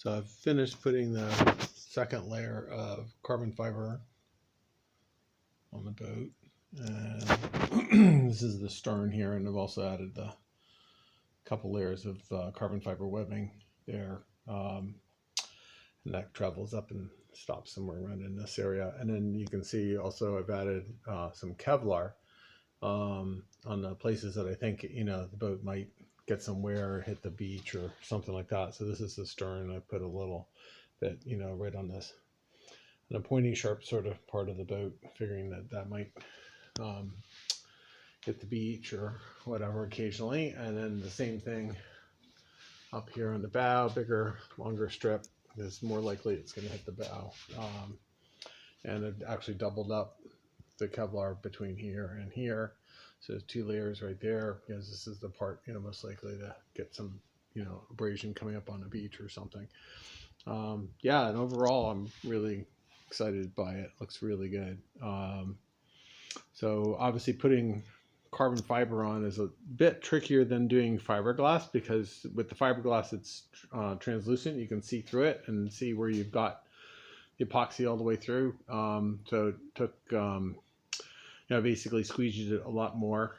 So I've finished putting the second layer of carbon fiber on the boat, and this is the stern here, and I've also added the couple layers of carbon fiber webbing there, and that travels up and stops somewhere around in this area. And then you can see also I've added some Kevlar on the places that I think the boat might get some wear or hit the beach or something like that. So this is the stern. I put a little bit right on this, the pointy sharp sort of part of the boat, figuring that might hit the beach or whatever occasionally. And then the same thing up here on the bow, bigger, longer strip, is more likely it's going to hit the bow. And it actually doubled up the Kevlar between here and here. So there's 2 layers right there, because this is the part most likely to get some abrasion coming up on the beach or something. Yeah, and overall I'm really excited by it. Looks really good. So obviously putting carbon fiber on is a bit trickier than doing fiberglass, because with the fiberglass it's translucent. You can see through it and see where you've got the epoxy all the way through. So it took basically squeezed it a lot more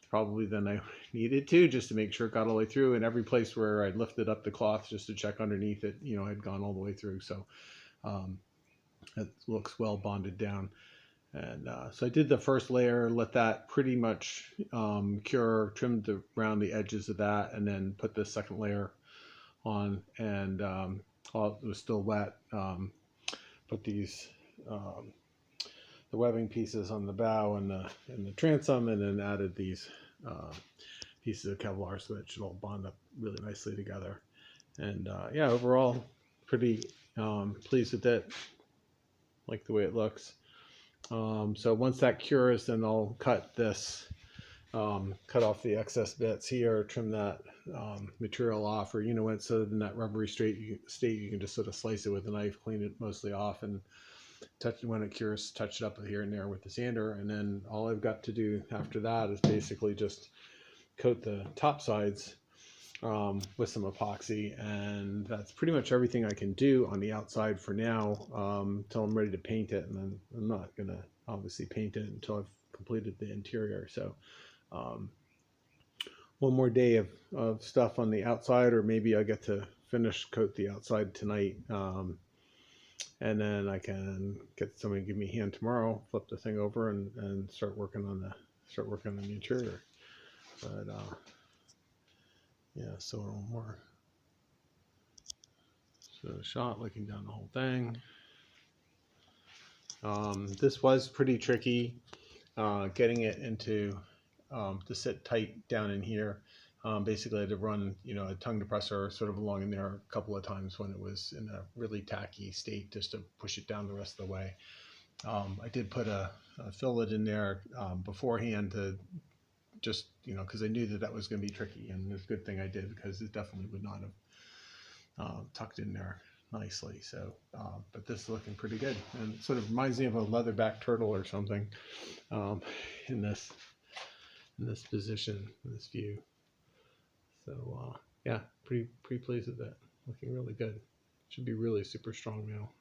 probably than I needed to, just to make sure it got all the way through. And every place where I lifted up the cloth just to check underneath it, had gone all the way through. So it looks well bonded down. And so I did the first layer, let that pretty much cure, trimmed around the edges of that, and then put the second layer on. And while it was still wet, put these the webbing pieces on the bow and the transom, and then added these pieces of Kevlar, so that it should all bond up really nicely together. And yeah, overall pretty pleased with it. Like the way it looks. So once that cures, then I'll cut this, cut off the excess bits here, trim that material off, or when it's in that rubbery state, you can just sort of slice it with a knife, clean it mostly off, and touch it when it cures, touch it up here and there with the sander. And then all I've got to do after that is basically just coat the top sides with some epoxy, and that's pretty much everything I can do on the outside for now, until I'm ready to paint it. And then I'm not gonna obviously paint it until I've completed the interior. So one more day of stuff on the outside, or maybe I get to finish coat the outside tonight, and then I can get somebody to give me a hand tomorrow, flip the thing over, and start working on the interior. But yeah, so a little more. So shot looking down the whole thing. This was pretty tricky, getting it into to sit tight down in here. Basically I had to run a tongue depressor sort of along in there a couple of times when it was in a really tacky state, just to push it down the rest of the way. I did put a fillet in there beforehand, to just because I knew that was going to be tricky, and it's a good thing I did, because it definitely would not have tucked in there nicely. So but this is looking pretty good, and it sort of reminds me of a leatherback turtle or something in this position, in this view. So yeah, pretty pleased with that. Looking really good. Should be really super strong now.